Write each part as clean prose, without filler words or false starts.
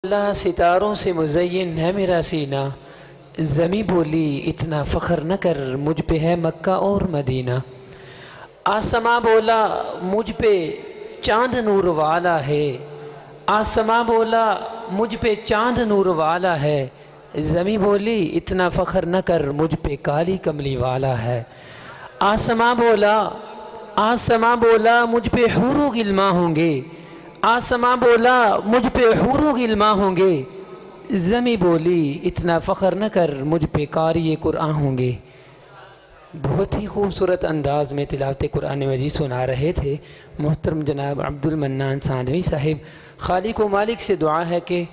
اللہ ستاروں سے مزین ہے میرا سینہ، زمیں بولی اتنا فخر نہ کر، مجھ پہ ہے مکہ اور مدینہ۔ آسماں بولا مجھ پہ چاند نور والا ہے، آسماں بولا مجھ پہ چاند نور والا ہے، زمیں بولی اتنا فخر نہ کر، مجھ پہ کالی کملی والا ہے۔ آسماں بولا مجھ پہ حور و غلماں ہوں گے، آسماں بولا مجھ پہ حور و غلماں ہوں گے، زمیں بولی اتنا فخر نہ کر، مجھ پہ قاری قرآن ہوں گے۔ بہت ہی خوبصورت انداز میں تلاوت قرآن مجید سنا رہے تھے محترم جناب عبد المنان ساندھوی صاحب۔ خالق و مالک سے دعا ہے کہ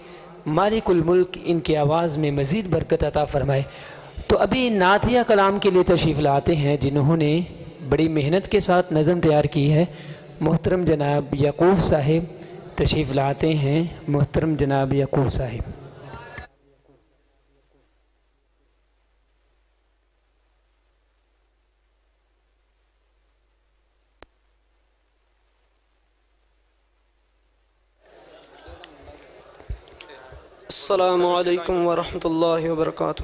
مالک الملک ان کی آواز میں مزید برکت عطا فرمائے۔ تو ابھی نعتیہ کلام کے لیے تشریف لاتے ہیں جنہوں نے بڑی محنت کے ساتھ نظم تیار کی ہے، محترم جناب یعقوب صاحب تشریف لاتے ہیں۔ محترم جناب یعقوب صاحب۔ السلام علیکم ورحمۃ اللہ وبرکاتہ۔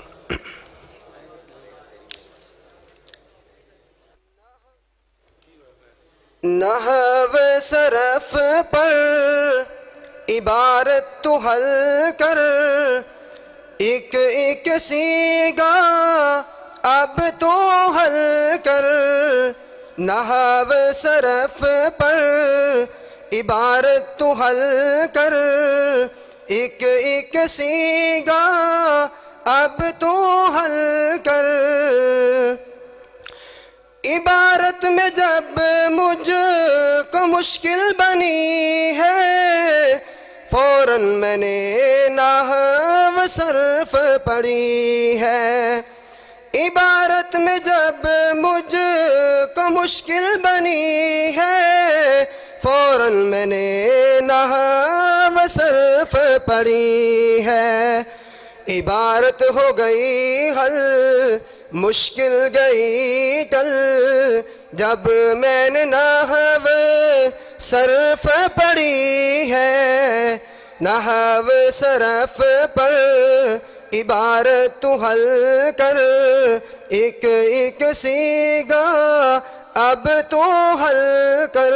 نحو صرف پر عبارت تو حل کر، ایک ایک سیگا اب تو حل کر۔ نحو صرف پر عبارت تو حل کر، ایک ایک سیگا اب تو حل کر۔ عبارت میں جب مجھ کو مشکل بنی ہے، فوراً میں نے نحو صرف پڑھی ہے۔ عبارت میں جب مجھ کو مشکل بنی ہے، فوراً میں نے نحو صرف پڑھی ہے۔ عبارت ہو گئی حل مشکل گئی کل، جب میں نے نحو صرف پڑھی ہے۔ نحو صرف پر عبارت تو حل کر، ایک ایک سیگا اب تو حل کر۔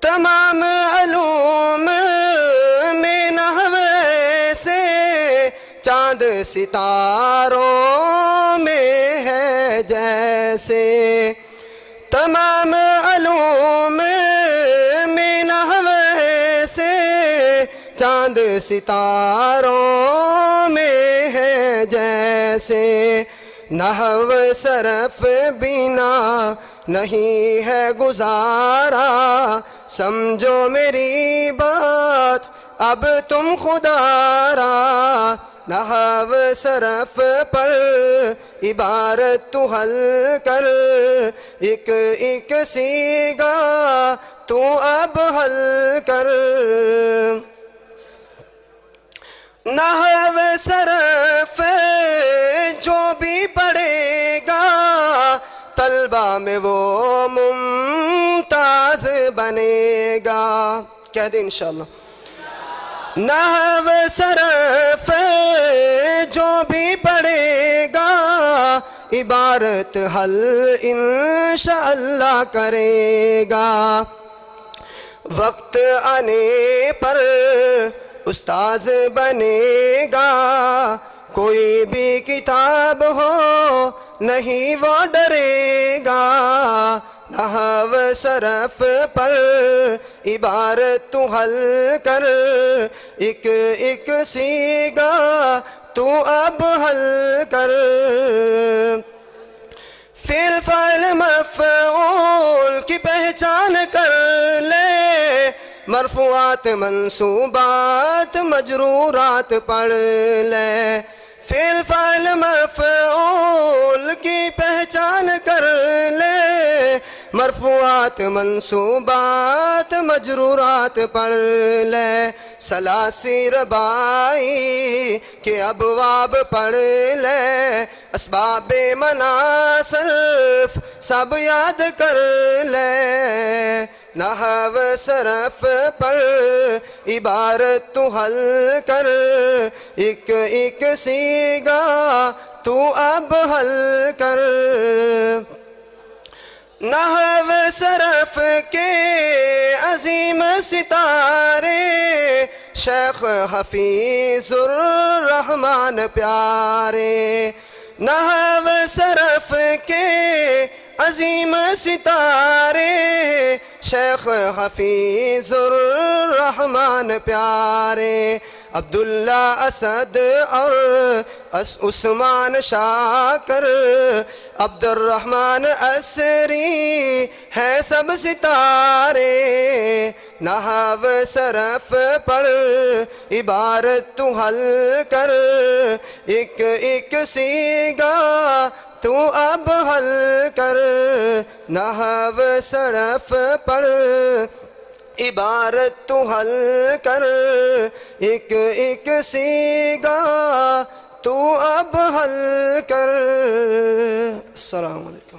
تمام علوم میں نحو سے چاند ستاروں میں ہے جیسے، تمام علوم میں نحو سے چاند ستاروں میں ہے جیسے۔ نحو صرف بنا نہیں ہے گزارا، سمجھو میری بات اب تم خدا را۔ نحو صرف پر عبارت تو حل کر، ایک ایک سیگا تو اب حل کر۔ نحو صرف جو بھی پڑھے گا، طلبہ میں وہ ممتاز بنے گا۔ کہہ دیں انشاءاللہ۔ نحو صرف جو بھی پڑھے گا، عبارت حل انشاءاللہ کرے گا۔ وقت آنے پر استاذ بنے گا، کوئی بھی کتاب ہو نہیں وہ ڈرے گا۔ نحو صرف پر عبارت تو حل کر، ایک ایک سیگا تو اب حل کر۔ فعل فاعل مفعول کی پہچان کر لے، مرفوعات منصوبات مجرورات پڑھ لے۔ فعل فاعل مفعول کی پہچان کر لے، مرفوعات منصوبات مجرورات پڑھ لے۔ ثلاثی رباعی کے ابواب پڑھ لے، اسباب منع صرف سب یاد کر لے۔ نحو صرف پر عبارت تو حل کر ایک ایک سیگا تو اب حل کر نحو صرف کے عظیم ستارے شیخ حفیظ الرحمن پیارے نحو صرف کے عظیم ستارے شیخ حفیظ الرحمن پیارے عبداللہ اسد اور عثمان شاکر عبد الرحمن عصری ہیں سب ستارے نحو صرف پر عبارت تو حل کر ایک ایک سیگا تو اب حل کر نحو صرف پر عبارت تو حل کر ایک ایک سیگا تو اب حل کر السلام علیکم